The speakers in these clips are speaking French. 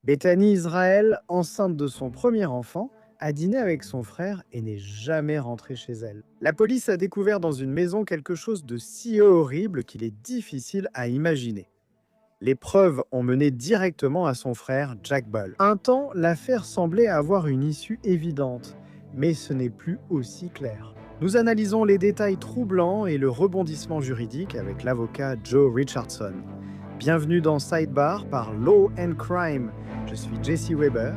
Bethany Israël, enceinte de son premier enfant, a dîné avec son frère et n'est jamais rentrée chez elle. La police a découvert dans une maison quelque chose de si horrible qu'il est difficile à imaginer. Les preuves ont mené directement à son frère, Jack Ball. Un temps, l'affaire semblait avoir une issue évidente, mais ce n'est plus aussi clair. Nous analysons les détails troublants et le rebondissement juridique avec l'avocat Joe Richardson. Bienvenue dans Sidebar par Law and Crime. Je suis Jesse Weber.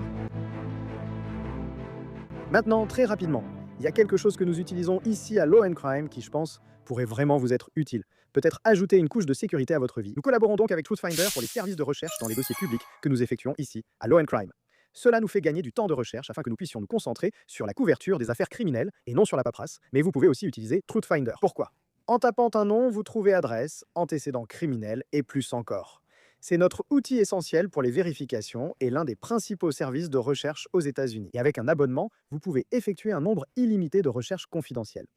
Maintenant, très rapidement, il y a quelque chose que nous utilisons ici à Law and Crime qui, je pense, pourrait vraiment vous être utile. Peut-être ajouter une couche de sécurité à votre vie. Nous collaborons donc avec Truthfinder pour les services de recherche dans les dossiers publics que nous effectuons ici à Law and Crime. Cela nous fait gagner du temps de recherche afin que nous puissions nous concentrer sur la couverture des affaires criminelles et non sur la paperasse, mais vous pouvez aussi utiliser Truthfinder. Pourquoi? En tapant un nom, vous trouvez adresse, antécédents criminels et plus encore. C'est notre outil essentiel pour les vérifications et l'un des principaux services de recherche aux États-Unis. Et avec un abonnement, vous pouvez effectuer un nombre illimité de recherches confidentielles.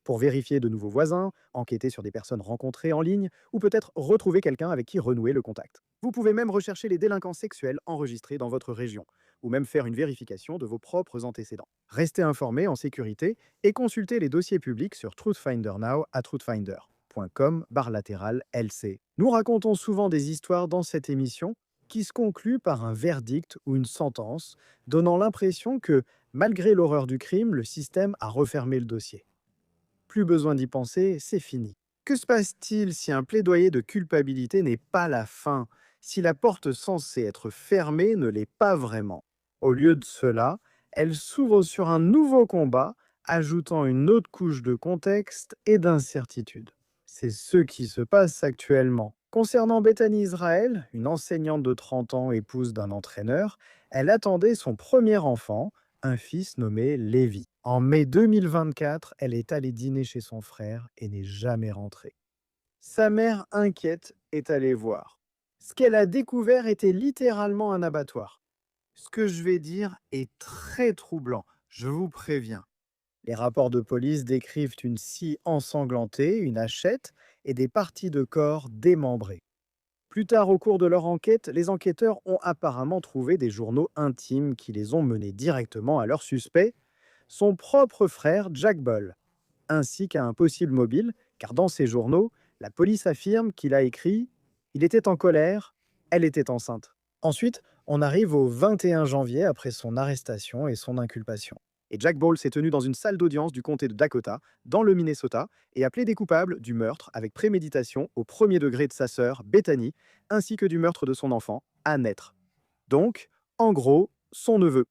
Pour vérifier de nouveaux voisins, enquêter sur des personnes rencontrées en ligne ou peut-être retrouver quelqu'un avec qui renouer le contact. Vous pouvez même rechercher les délinquants sexuels enregistrés dans votre région ou même faire une vérification de vos propres antécédents. Restez informé en sécurité et consultez les dossiers publics sur Truthfinder Now à truthfinder.com/LC. Nous racontons souvent des histoires dans cette émission qui se concluent par un verdict ou une sentence, donnant l'impression que, malgré l'horreur du crime, le système a refermé le dossier. Plus besoin d'y penser, c'est fini. Que se passe-t-il si un plaidoyer de culpabilité n'est pas la fin, si la porte censée être fermée ne l'est pas vraiment? Au lieu de cela, elle s'ouvre sur un nouveau combat, ajoutant une autre couche de contexte et d'incertitude. C'est ce qui se passe actuellement. Concernant Bethany Israël, une enseignante de 30 ans, épouse d'un entraîneur, elle attendait son premier enfant, un fils nommé Lévi. En mai 2024, elle est allée dîner chez son frère et n'est jamais rentrée. Sa mère, inquiète, est allée voir. Ce qu'elle a découvert était littéralement un abattoir. Ce que je vais dire est très troublant, je vous préviens. Les rapports de police décrivent une scie ensanglantée, une hachette et des parties de corps démembrées. Plus tard au cours de leur enquête, les enquêteurs ont apparemment trouvé des journaux intimes qui les ont menés directement à leur suspect, son propre frère Jack Ball, ainsi qu'à un possible mobile, car dans ces journaux, la police affirme qu'il a écrit « Il était en colère, elle était enceinte ». Ensuite, on arrive au 21 janvier après son arrestation et son inculpation. Et Jack Ball s'est tenu dans une salle d'audience du comté de Dakota, dans le Minnesota, et a plaidé coupable du meurtre avec préméditation au premier degré de sa sœur, Bethany, ainsi que du meurtre de son enfant, à naître. Donc, en gros, son neveu.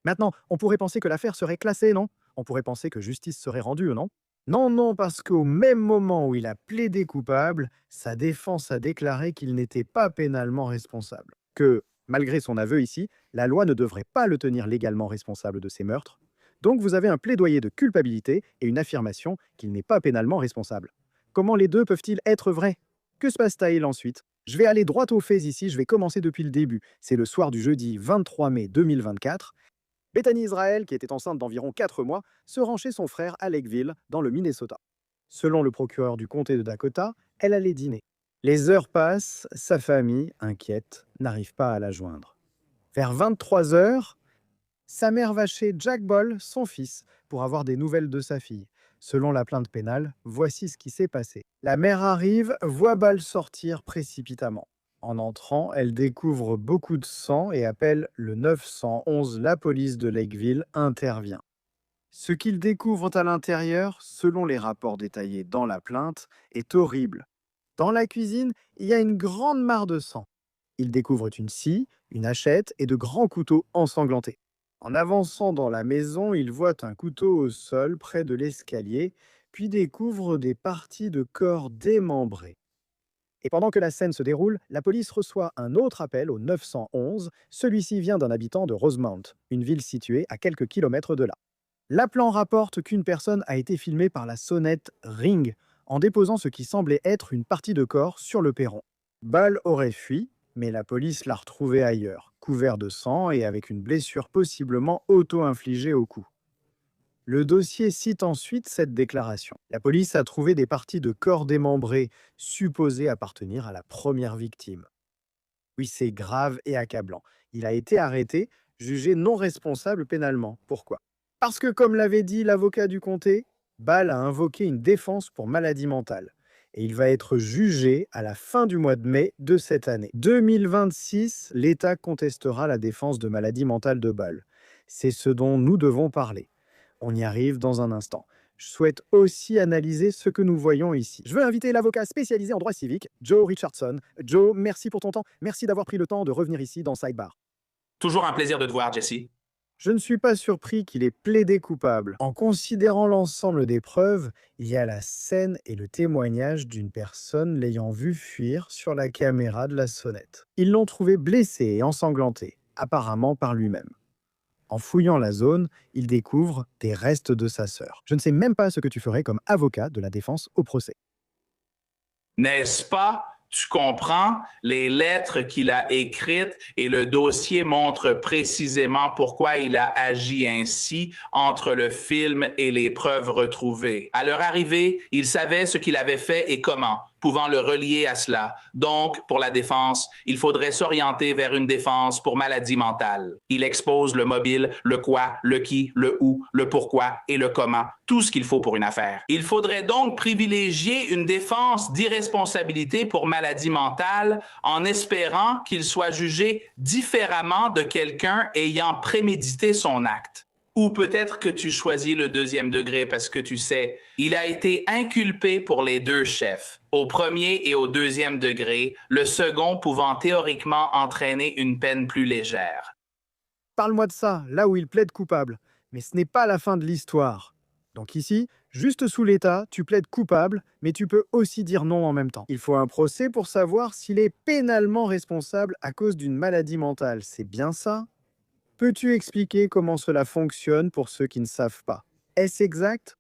Maintenant, on pourrait penser que l'affaire serait classée, non? On pourrait penser que justice serait rendue, non? Non, non, parce qu'au même moment où il a plaidé coupable, sa défense a déclaré qu'il n'était pas pénalement responsable. Que, malgré son aveu ici, la loi ne devrait pas le tenir légalement responsable de ces meurtres. Donc vous avez un plaidoyer de culpabilité et une affirmation qu'il n'est pas pénalement responsable. Comment les deux peuvent-ils être vrais? Que se passe-t-il ensuite? Je vais aller droit aux faits ici, je vais commencer depuis le début. C'est le soir du jeudi 23 mai 2024. Bethany Israël, qui était enceinte d'environ 4 mois, se rend chez son frère à Lakeville, dans le Minnesota. Selon le procureur du comté de Dakota, elle allait dîner. Les heures passent, sa famille, inquiète, n'arrive pas à la joindre. Vers 23 heures, sa mère va chez Jack Ball, son fils, pour avoir des nouvelles de sa fille. Selon la plainte pénale, voici ce qui s'est passé. La mère arrive, voit Ball sortir précipitamment. En entrant, elle découvre beaucoup de sang et appelle le 911. La police de Lakeville intervient. Ce qu'ils découvrent à l'intérieur, selon les rapports détaillés dans la plainte, est horrible. Dans la cuisine, il y a une grande mare de sang. Ils découvrent une scie, une hachette et de grands couteaux ensanglantés. En avançant dans la maison, ils voient un couteau au sol près de l'escalier, puis découvrent des parties de corps démembrés. Et pendant que la scène se déroule, la police reçoit un autre appel au 911. Celui-ci vient d'un habitant de Rosemount, une ville située à quelques kilomètres de là. L'appelant rapporte qu'une personne a été filmée par la sonnette Ring en déposant ce qui semblait être une partie de corps sur le perron. Ball aurait fui, mais la police l'a retrouvé ailleurs, couvert de sang et avec une blessure possiblement auto-infligée au cou. Le dossier cite ensuite cette déclaration. La police a trouvé des parties de corps démembrés supposées appartenir à la première victime. Oui, c'est grave et accablant, Il a été arrêté, jugé non responsable pénalement. Pourquoi? Parce que, comme l'avait dit l'avocat du comté, Ball a invoqué une défense pour maladie mentale. Et il va être jugé à la fin du mois de mai de cette année. 2026, l'État contestera la défense de maladie mentale de Ball. C'est ce dont nous devons parler. On y arrive dans un instant. Je souhaite aussi analyser ce que nous voyons ici. Je veux inviter l'avocat spécialisé en droit civique, Joe Richardson. Joe, merci pour ton temps. Merci d'avoir pris le temps de revenir ici dans Sidebar. Toujours un plaisir de te voir, Jesse. Je ne suis pas surpris qu'il ait plaidé coupable. En considérant l'ensemble des preuves, il y a la scène et le témoignage d'une personne l'ayant vu fuir sur la caméra de la sonnette. Ils l'ont trouvé blessé et ensanglanté, apparemment par lui-même. En fouillant la zone, il découvre des restes de sa sœur. Je ne sais même pas ce que tu ferais comme avocat de la défense au procès. N'est-ce pas? Tu comprends les lettres qu'il a écrites et le dossier montre précisément pourquoi il a agi ainsi entre le film et les preuves retrouvées. À leur arrivée, il savait ce qu'il avait fait et comment, pouvant le relier à cela. Donc, pour la défense, il faudrait s'orienter vers une défense pour maladie mentale. Il expose le mobile, le quoi, le qui, le où, le pourquoi et le comment, tout ce qu'il faut pour une affaire. Il faudrait donc privilégier une défense d'irresponsabilité pour maladie mentale en espérant qu'il soit jugé différemment de quelqu'un ayant prémédité son acte. Ou peut-être que tu choisis le deuxième degré parce que tu sais, il a été inculpé pour les deux chefs, au premier et au deuxième degré, le second pouvant théoriquement entraîner une peine plus légère. Parle-moi de ça, là où il plaide coupable. Mais ce n'est pas la fin de l'histoire. Donc ici, juste sous l'État, tu plaides coupable, mais tu peux aussi dire non en même temps. Il faut un procès pour savoir s'il est pénalement responsable à cause d'une maladie mentale. C'est bien ça? Peux-tu expliquer comment cela fonctionne pour ceux qui ne savent pas? Est-ce exact?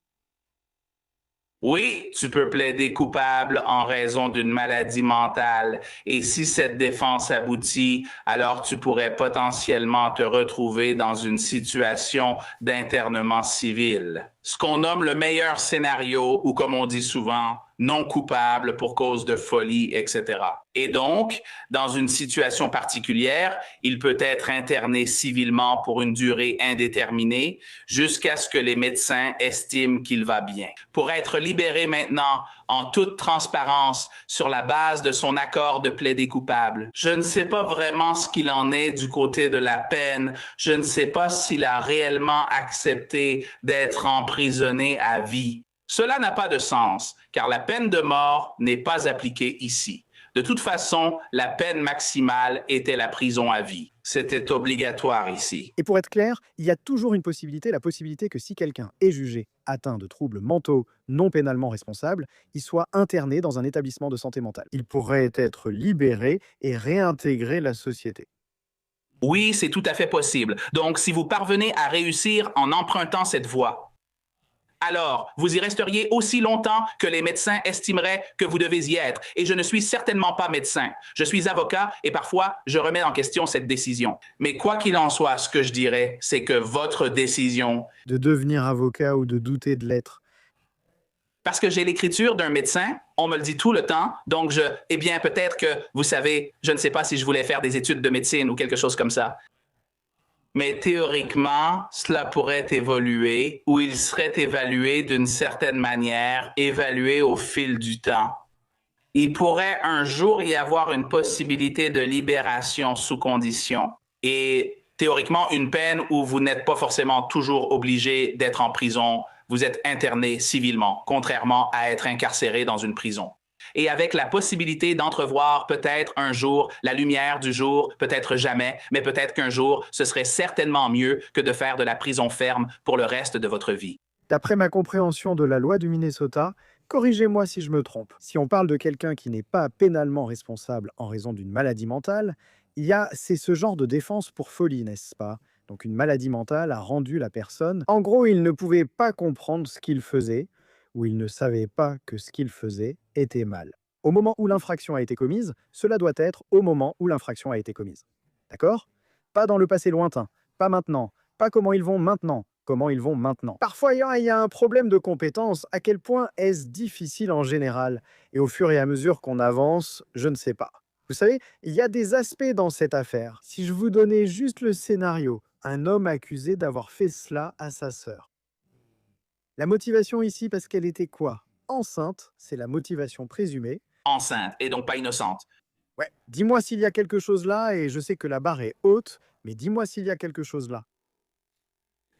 Oui, tu peux plaider coupable en raison d'une maladie mentale et si cette défense aboutit, alors tu pourrais potentiellement te retrouver dans une situation d'internement civil. Ce qu'on nomme le meilleur scénario ou comme on dit souvent, non coupable pour cause de folie, etc. Et donc, dans une situation particulière, il peut être interné civilement pour une durée indéterminée jusqu'à ce que les médecins estiment qu'il va bien. Pour être libéré maintenant en toute transparence sur la base de son accord de plaider coupable. Je ne sais pas vraiment ce qu'il en est du côté de la peine. Je ne sais pas s'il a réellement accepté d'être emprisonné à vie. Cela n'a pas de sens, car la peine de mort n'est pas appliquée ici. De toute façon, la peine maximale était la prison à vie. C'était obligatoire ici. Et pour être clair, il y a toujours une possibilité, la possibilité que si quelqu'un est jugé atteint de troubles mentaux non pénalement responsables, il soit interné dans un établissement de santé mentale. Il pourrait être libéré et réintégrer la société. Oui, c'est tout à fait possible. Donc, si vous parvenez à réussir en empruntant cette voie, alors vous y resteriez aussi longtemps que les médecins estimeraient que vous devez y être. Et je ne suis certainement pas médecin. Je suis avocat et parfois je remets en question cette décision. Mais quoi qu'il en soit, ce que je dirais, c'est que votre décision, De devenir avocat ou de douter de l'être. parce que j'ai l'écriture d'un médecin, on me le dit tout le temps, donc eh bien peut-être que, vous savez, je ne sais pas si je voulais faire des études de médecine ou quelque chose comme ça. Mais théoriquement, cela pourrait évoluer ou il serait évalué d'une certaine manière, évalué au fil du temps. Il pourrait un jour y avoir une possibilité de libération sous condition et théoriquement une peine où vous n'êtes pas forcément toujours obligé d'être en prison, vous êtes interné civilement, contrairement à être incarcéré dans une prison. Et avec la possibilité d'entrevoir peut-être un jour la lumière du jour, peut-être jamais, mais peut-être qu'un jour, ce serait certainement mieux que de faire de la prison ferme pour le reste de votre vie. D'après ma compréhension de la loi du Minnesota, corrigez-moi si je me trompe. Si on parle de quelqu'un qui n'est pas pénalement responsable en raison d'une maladie mentale, c'est ce genre de défense pour folie, n'est-ce pas? Donc une maladie mentale a rendu la personne. En gros, il ne pouvait pas comprendre ce qu'il faisait, ou il ne savait pas que ce qu'il faisait était mal. Au moment où l'infraction a été commise, cela doit être au moment où l'infraction a été commise. D'accord? Pas dans le passé lointain, pas maintenant, pas comment ils vont maintenant, comment ils vont maintenant. Parfois, il y a un problème de compétence. À quel point est-ce difficile en général? Et au fur et à mesure qu'on avance, je ne sais pas. Vous savez, il y a des aspects dans cette affaire. Si je vous donnais juste le scénario, un homme accusé d'avoir fait cela à sa sœur. La motivation ici, parce qu'elle était quoi? Enceinte, c'est la motivation présumée. Enceinte et donc pas innocente. Ouais, dis-moi s'il y a quelque chose là, et je sais que la barre est haute, mais dis-moi s'il y a quelque chose là.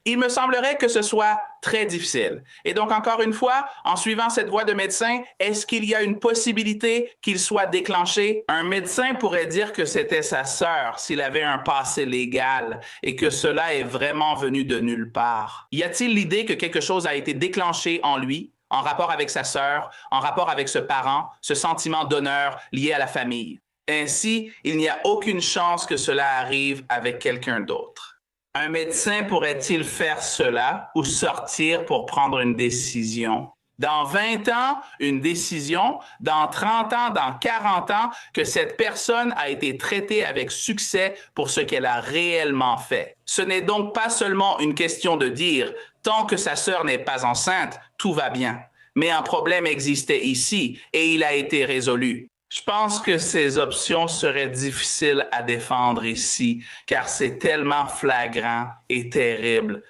Il me semblerait que ce soit très difficile. Et donc, encore une fois, en suivant cette voie de médecin, est-ce qu'il y a une possibilité qu'il soit déclenché? Un médecin pourrait dire que c'était sa sœur s'il avait un passé légal et que cela est vraiment venu de nulle part. Y a-t-il l'idée que quelque chose a été déclenché en lui, en rapport avec sa sœur, en rapport avec ce parent, ce sentiment d'honneur lié à la famille? Ainsi, il n'y a aucune chance que cela arrive avec quelqu'un d'autre. Un médecin pourrait-il faire cela ou sortir pour prendre une décision? Dans 20 ans, une décision, dans 30 ans, dans 40 ans, que cette personne a été traitée avec succès pour ce qu'elle a réellement fait. Ce n'est donc pas seulement une question de dire, tant que sa sœur n'est pas enceinte, tout va bien. Mais un problème existait ici et il a été résolu. Je pense que ces options seraient difficiles à défendre ici, car c'est tellement flagrant et terrible.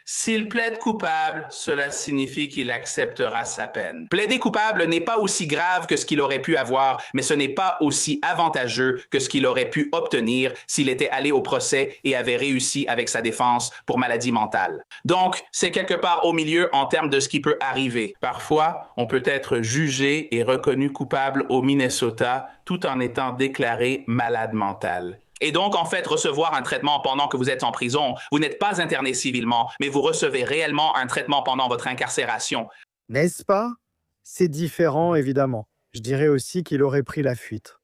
S'il plaide coupable, cela signifie qu'il acceptera sa peine. Plaider coupable n'est pas aussi grave que ce qu'il aurait pu avoir, mais ce n'est pas aussi avantageux que ce qu'il aurait pu obtenir s'il était allé au procès et avait réussi avec sa défense pour maladie mentale. Donc, c'est quelque part au milieu en termes de ce qui peut arriver. Parfois, on peut être jugé et reconnu coupable au Minnesota tout en étant déclaré malade mental. Et donc, en fait, recevoir un traitement pendant que vous êtes en prison, vous n'êtes pas interné civilement, mais vous recevez réellement un traitement pendant votre incarcération. N'est-ce pas? C'est différent, évidemment. Je dirais aussi qu'il aurait pris la fuite.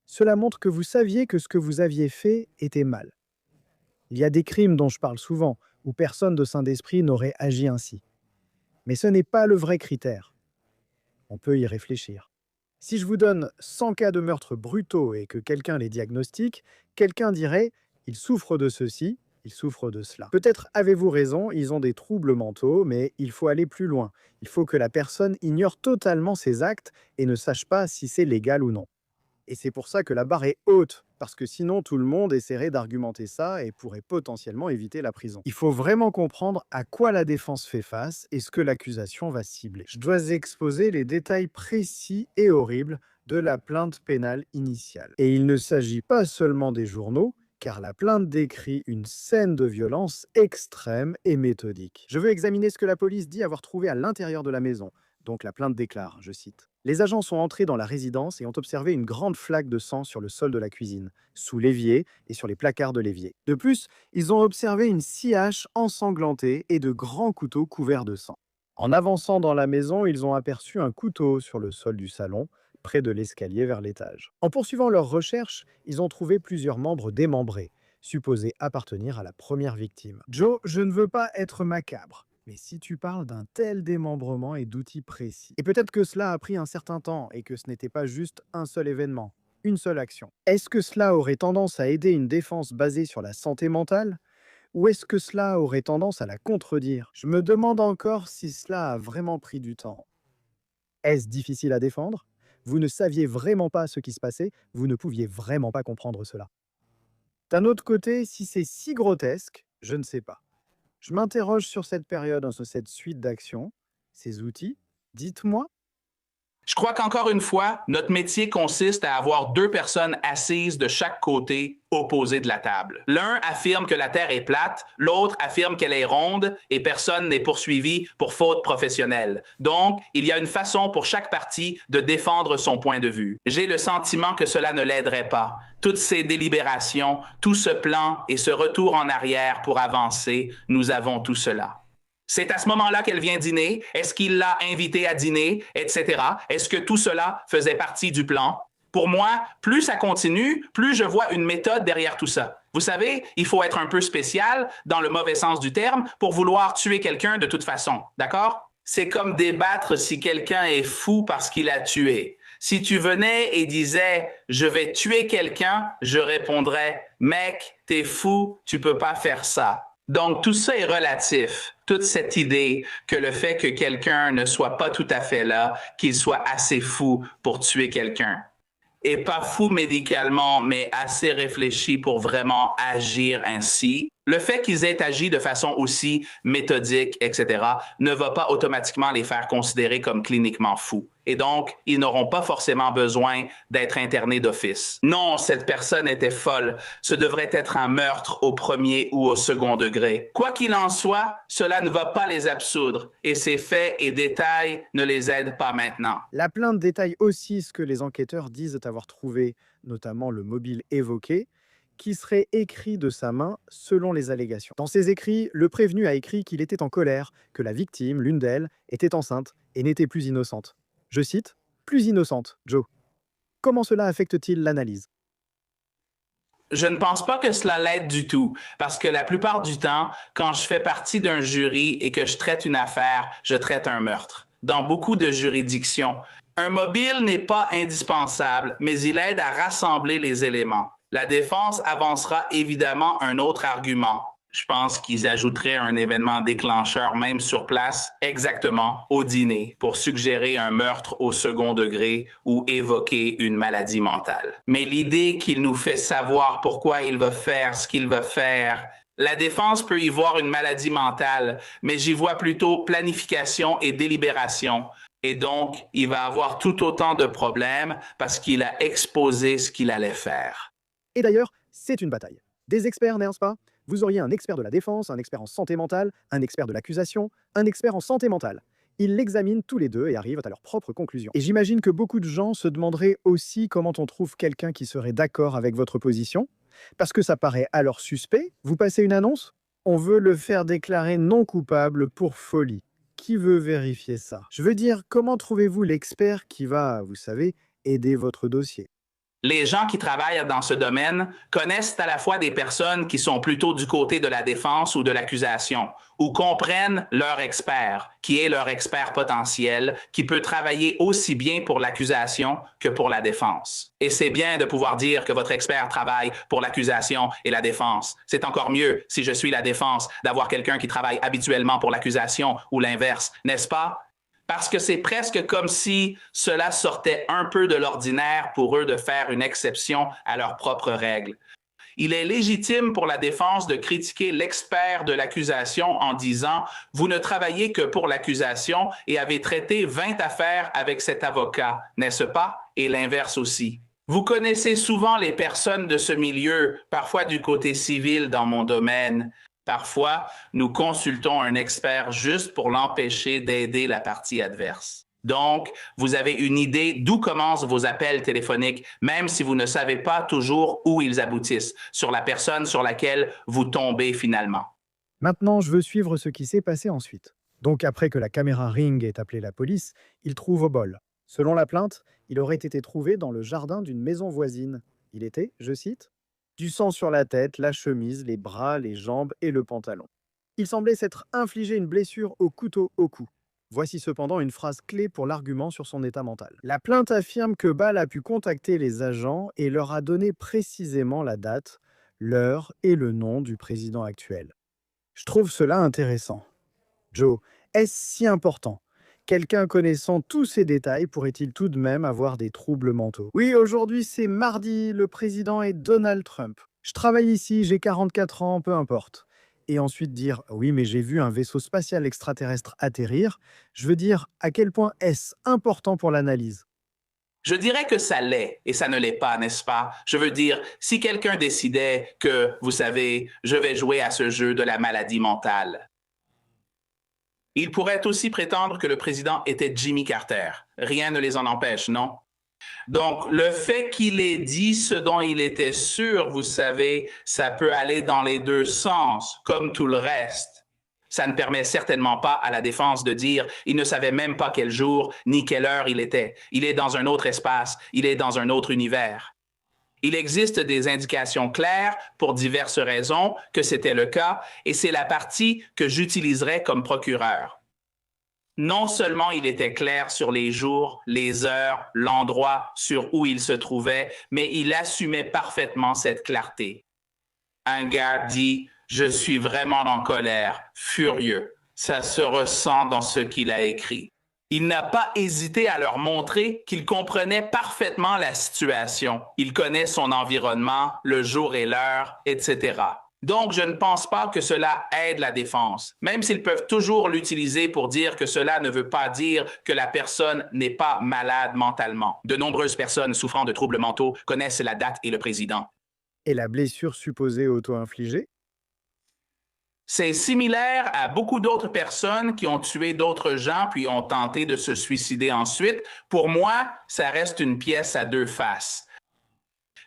Cela montre que vous saviez que ce que vous aviez fait était mal. Il y a des crimes dont je parle souvent, où personne de sain d'esprit n'aurait agi ainsi. Mais ce n'est pas le vrai critère. On peut y réfléchir. Si je vous donne 100 cas de meurtres brutaux et que quelqu'un les diagnostique, quelqu'un dirait « il souffre de ceci, il souffre de cela ». Peut-être avez-vous raison, ils ont des troubles mentaux, mais il faut aller plus loin. Il faut que la personne ignore totalement ses actes et ne sache pas si c'est légal ou non. Et c'est pour ça que la barre est haute, parce que sinon tout le monde essaierait d'argumenter ça et pourrait potentiellement éviter la prison. Il faut vraiment comprendre à quoi la défense fait face et ce que l'accusation va cibler. Je dois exposer les détails précis et horribles de la plainte pénale initiale. Et il ne s'agit pas seulement des journaux, car la plainte décrit une scène de violence extrême et méthodique. Je veux examiner ce que la police dit avoir trouvé à l'intérieur de la maison. Donc la plainte déclare, je cite. Les agents sont entrés dans la résidence et ont observé une grande flaque de sang sur le sol de la cuisine, sous l'évier et sur les placards de l'évier. De plus, ils ont observé une scie hache ensanglantée et de grands couteaux couverts de sang. En avançant dans la maison, ils ont aperçu un couteau sur le sol du salon, près de l'escalier vers l'étage. En poursuivant leurs recherches, ils ont trouvé plusieurs membres démembrés, supposés appartenir à la première victime. Joe, je ne veux pas être macabre. Mais si tu parles d'un tel démembrement et d'outils précis, et peut-être que cela a pris un certain temps et que ce n'était pas juste un seul événement, une seule action, est-ce que cela aurait tendance à aider une défense basée sur la santé mentale? Ou est-ce que cela aurait tendance à la contredire? Je me demande encore si cela a vraiment pris du temps. Est-ce difficile à défendre? Vous ne saviez vraiment pas ce qui se passait, vous ne pouviez vraiment pas comprendre cela. D'un autre côté, si c'est si grotesque, je ne sais pas. Je m'interroge sur cette période, sur cette suite d'actions, ces outils. Dites-moi. Je crois qu'encore une fois, notre métier consiste à avoir deux personnes assises de chaque côté opposé de la table. L'un affirme que la Terre est plate, l'autre affirme qu'elle est ronde et personne n'est poursuivi pour faute professionnelle. Donc, il y a une façon pour chaque partie de défendre son point de vue. J'ai le sentiment que cela ne l'aiderait pas. Toutes ces délibérations, tout ce plan et ce retour en arrière pour avancer, nous avons tout cela. C'est à ce moment-là qu'elle vient dîner. Est-ce qu'il l'a invitée à dîner, etc. Est-ce que tout cela faisait partie du plan? Pour moi, plus ça continue, plus je vois une méthode derrière tout ça. Vous savez, il faut être un peu spécial, dans le mauvais sens du terme, pour vouloir tuer quelqu'un de toute façon. D'accord? C'est comme débattre si quelqu'un est fou parce qu'il a tué. Si tu venais et disais « je vais tuer quelqu'un », je répondrais « mec, t'es fou, tu peux pas faire ça ». Donc, tout ça est relatif. Toute cette idée que le fait que quelqu'un ne soit pas tout à fait là, qu'il soit assez fou pour tuer quelqu'un. est pas fou médicalement, mais assez réfléchi pour vraiment agir ainsi. Le fait qu'ils aient agi de façon aussi méthodique, etc., ne va pas automatiquement les faire considérer comme cliniquement fous. Et donc, ils n'auront pas forcément besoin d'être internés d'office. Non, cette personne était folle. Ce devrait être un meurtre au premier ou au second degré. Quoi qu'il en soit, cela ne va pas les absoudre et ces faits et détails ne les aident pas maintenant. La plainte détaille aussi ce que les enquêteurs disent avoir trouvé, notamment le mobile évoqué, qui serait écrit de sa main selon les allégations. Dans ces écrits, le prévenu a écrit qu'il était en colère, que la victime, l'une d'elles, était enceinte et n'était plus innocente. Je cite, plus innocente, Joe. Comment cela affecte-t-il l'analyse? Je ne pense pas que cela l'aide du tout, parce que la plupart du temps, quand je fais partie d'un jury et que je traite une affaire, je traite un meurtre. Dans beaucoup de juridictions, un mobile n'est pas indispensable, mais il aide à rassembler les éléments. La défense avancera évidemment un autre argument. Je pense qu'ils ajouteraient un événement déclencheur même sur place, exactement au dîner, pour suggérer un meurtre au second degré ou évoquer une maladie mentale. Mais l'idée qu'il nous fait savoir pourquoi il va faire ce qu'il va faire, la défense peut y voir une maladie mentale, mais j'y vois plutôt planification et délibération. Et donc, il va avoir tout autant de problèmes parce qu'il a exposé ce qu'il allait faire. Et d'ailleurs, c'est une bataille. Des experts, n'est-ce pas? Vous auriez un expert de la défense, un expert en santé mentale, un expert de l'accusation, un expert en santé mentale. Ils l'examinent tous les deux et arrivent à leur propre conclusion. Et j'imagine que beaucoup de gens se demanderaient aussi comment on trouve quelqu'un qui serait d'accord avec votre position. Parce que ça paraît alors suspect. Vous passez une annonce? On veut le faire déclarer non coupable pour folie. Qui veut vérifier ça? Je veux dire, comment trouvez-vous l'expert qui va, vous savez, aider votre dossier? Les gens qui travaillent dans ce domaine connaissent à la fois des personnes qui sont plutôt du côté de la défense ou de l'accusation, ou comprennent leur expert, qui est leur expert potentiel, qui peut travailler aussi bien pour l'accusation que pour la défense. Et c'est bien de pouvoir dire que votre expert travaille pour l'accusation et la défense. C'est encore mieux, si je suis la défense, d'avoir quelqu'un qui travaille habituellement pour l'accusation ou l'inverse, n'est-ce pas? Parce que c'est presque comme si cela sortait un peu de l'ordinaire pour eux de faire une exception à leurs propres règles. Il est légitime pour la défense de critiquer l'expert de l'accusation en disant « Vous ne travaillez que pour l'accusation et avez traité 20 affaires avec cet avocat, n'est-ce pas? » Et l'inverse aussi. Vous connaissez souvent les personnes de ce milieu, parfois du côté civil dans mon domaine. Parfois, nous consultons un expert juste pour l'empêcher d'aider la partie adverse. Donc, vous avez une idée d'où commencent vos appels téléphoniques, même si vous ne savez pas toujours où ils aboutissent, sur la personne sur laquelle vous tombez finalement. Maintenant, je veux suivre ce qui s'est passé ensuite. Donc, après que la caméra Ring ait appelé la police, il trouve au bol. Selon la plainte, il aurait été trouvé dans le jardin d'une maison voisine. Il était, je cite, du sang sur la tête, la chemise, les bras, les jambes et le pantalon. Il semblait s'être infligé une blessure au couteau au cou. Voici cependant une phrase clé pour l'argument sur son état mental. La plainte affirme que Ball a pu contacter les agents et leur a donné précisément la date, l'heure et le nom du président actuel. Je trouve cela intéressant. Joe, est-ce si important? Quelqu'un connaissant tous ces détails pourrait-il tout de même avoir des troubles mentaux? Oui, aujourd'hui c'est mardi, le président est Donald Trump. Je travaille ici, j'ai 44 ans, peu importe. Et ensuite dire, oui, mais j'ai vu un vaisseau spatial extraterrestre atterrir, je veux dire, à quel point est-ce important pour l'analyse? Je dirais que ça l'est et ça ne l'est pas, n'est-ce pas? Je veux dire, si quelqu'un décidait que, vous savez, je vais jouer à ce jeu de la maladie mentale, il pourrait aussi prétendre que le président était Jimmy Carter. Rien ne les en empêche, non? Donc, le fait qu'il ait dit ce dont il était sûr, vous savez, ça peut aller dans les deux sens, comme tout le reste. Ça ne permet certainement pas à la défense de dire il ne savait même pas quel jour ni quelle heure il était. Il est dans un autre espace, il est dans un autre univers. Il existe des indications claires, pour diverses raisons, que c'était le cas, et c'est la partie que j'utiliserai comme procureur. Non seulement il était clair sur les jours, les heures, l'endroit sur où il se trouvait, mais il assumait parfaitement cette clarté. Un gars dit « Je suis vraiment en colère, furieux ». Ça se ressent dans ce qu'il a écrit. Il n'a pas hésité à leur montrer qu'il comprenait parfaitement la situation. Il connaît son environnement, le jour et l'heure, etc. Donc, je ne pense pas que cela aide la défense, même s'ils peuvent toujours l'utiliser pour dire que cela ne veut pas dire que la personne n'est pas malade mentalement. De nombreuses personnes souffrant de troubles mentaux connaissent la date et le président. Et la blessure supposée auto-infligée? C'est similaire à beaucoup d'autres personnes qui ont tué d'autres gens puis ont tenté de se suicider ensuite. Pour moi, ça reste une pièce à deux faces.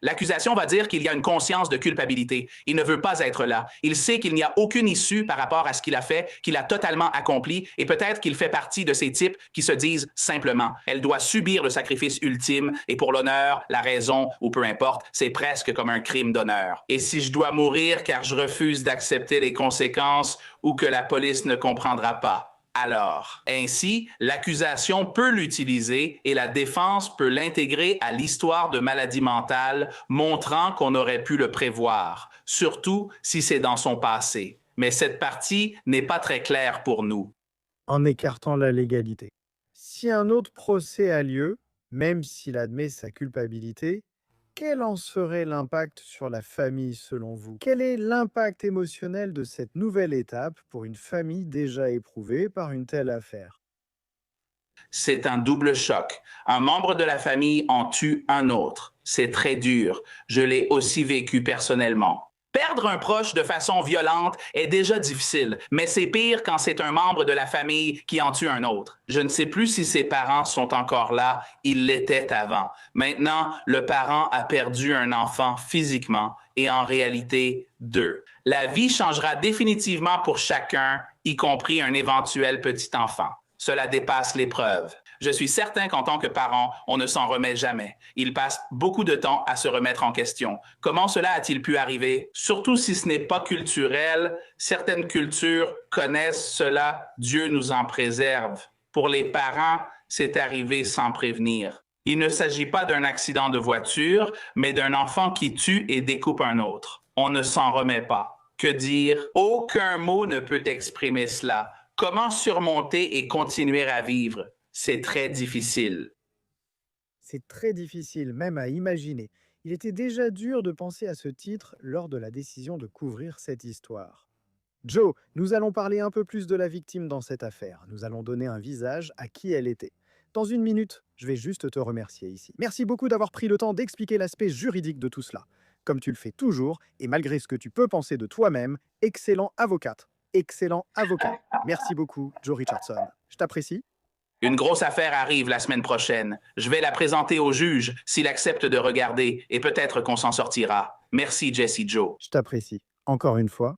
L'accusation va dire qu'il y a une conscience de culpabilité. Il ne veut pas être là. Il sait qu'il n'y a aucune issue par rapport à ce qu'il a fait, qu'il a totalement accompli, et peut-être qu'il fait partie de ces types qui se disent simplement, elle doit subir le sacrifice ultime, et pour l'honneur, la raison, ou peu importe, c'est presque comme un crime d'honneur. Et si je dois mourir car je refuse d'accepter les conséquences ou que la police ne comprendra pas? Alors, ainsi, l'accusation peut l'utiliser et la défense peut l'intégrer à l'histoire de maladie mentale, montrant qu'on aurait pu le prévoir, surtout si c'est dans son passé. Mais cette partie n'est pas très claire pour nous. En écartant la légalité. Si un autre procès a lieu, même s'il admet sa culpabilité, quel en serait l'impact sur la famille selon vous? Quel est l'impact émotionnel de cette nouvelle étape pour une famille déjà éprouvée par une telle affaire? C'est un double choc. Un membre de la famille en tue un autre. C'est très dur. Je l'ai aussi vécu personnellement. Perdre un proche de façon violente est déjà difficile, mais c'est pire quand c'est un membre de la famille qui en tue un autre. Je ne sais plus si ses parents sont encore là, ils l'étaient avant. Maintenant, le parent a perdu un enfant physiquement et en réalité deux. La vie changera définitivement pour chacun, y compris un éventuel petit enfant. Cela dépasse l'épreuve. Je suis certain qu'en tant que parent, on ne s'en remet jamais. Il passe beaucoup de temps à se remettre en question. Comment cela a-t-il pu arriver? Surtout si ce n'est pas culturel. Certaines cultures connaissent cela. Dieu nous en préserve. Pour les parents, c'est arrivé sans prévenir. Il ne s'agit pas d'un accident de voiture, mais d'un enfant qui tue et découpe un autre. On ne s'en remet pas. Que dire? Aucun mot ne peut exprimer cela. Comment surmonter et continuer à vivre? C'est très difficile. C'est très difficile même à imaginer. Il était déjà dur de penser à ce titre lors de la décision de couvrir cette histoire. Joe, nous allons parler un peu plus de la victime dans cette affaire. Nous allons donner un visage à qui elle était. Dans une minute, je vais juste te remercier ici. Merci beaucoup d'avoir pris le temps d'expliquer l'aspect juridique de tout cela. Comme tu le fais toujours, et malgré ce que tu peux penser de toi-même, excellent avocate. Excellent avocat. Merci beaucoup, Joe Richardson. Je t'apprécie. Une grosse affaire arrive la semaine prochaine. Je vais la présenter au juge s'il accepte de regarder et peut-être qu'on s'en sortira. Merci, Jesse Joe. Je t'apprécie. Encore une fois.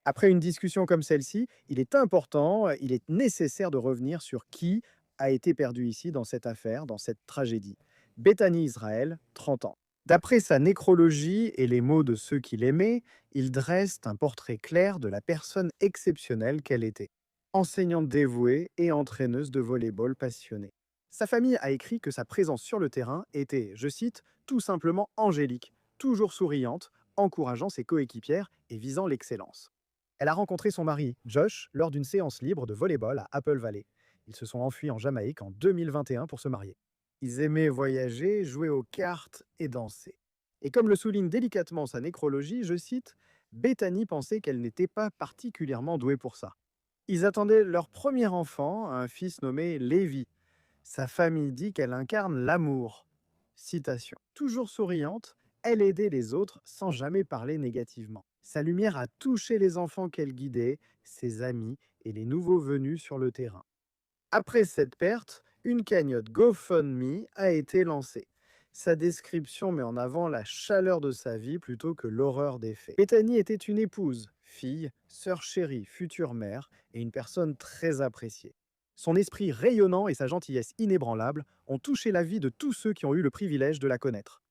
Après une discussion comme celle-ci, il est important, il est nécessaire de revenir sur qui a été perdu ici dans cette affaire, dans cette tragédie. Bethany Israël, 30 ans. D'après sa nécrologie et les mots de ceux qui l'aimaient, il dresse un portrait clair de la personne exceptionnelle qu'elle était. Enseignante dévouée et entraîneuse de volley-ball passionnée. Sa famille a écrit que sa présence sur le terrain était, je cite, tout simplement angélique, toujours souriante, encourageant ses coéquipières et visant l'excellence. Elle a rencontré son mari, Josh, lors d'une séance libre de volley-ball à Apple Valley. Ils se sont enfuis en Jamaïque en 2021 pour se marier. Ils aimaient voyager, jouer aux cartes et danser. Et comme le souligne délicatement sa nécrologie, je cite, Bethany pensait qu'elle n'était pas particulièrement douée pour ça. Ils attendaient leur premier enfant, un fils nommé Lévi. Sa famille dit qu'elle incarne l'amour. Citation. Toujours souriante, elle aidait les autres sans jamais parler négativement. Sa lumière a touché les enfants qu'elle guidait, ses amis et les nouveaux venus sur le terrain. Après cette perte, une cagnotte GoFundMe a été lancée. Sa description met en avant la chaleur de sa vie plutôt que l'horreur des faits. Bethany était une épouse, fille, sœur chérie, future mère et une personne très appréciée. Son esprit rayonnant et sa gentillesse inébranlable ont touché la vie de tous ceux qui ont eu le privilège de la connaître.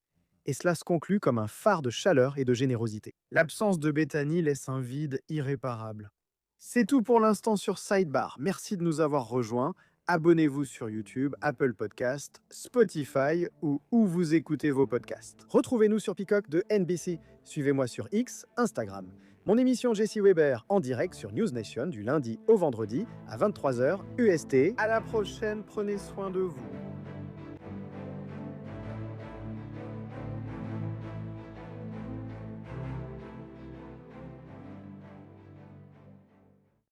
Et cela se conclut comme un phare de chaleur et de générosité. L'absence de Bethany laisse un vide irréparable. C'est tout pour l'instant sur Sidebar. Merci de nous avoir rejoints. Abonnez-vous sur YouTube, Apple Podcast, Spotify ou où vous écoutez vos podcasts. Retrouvez-nous sur Peacock de NBC. Suivez-moi sur X, Instagram. Mon émission Jessie Weber en direct sur News Nation du lundi au vendredi à 23h UST. À la prochaine, prenez soin de vous.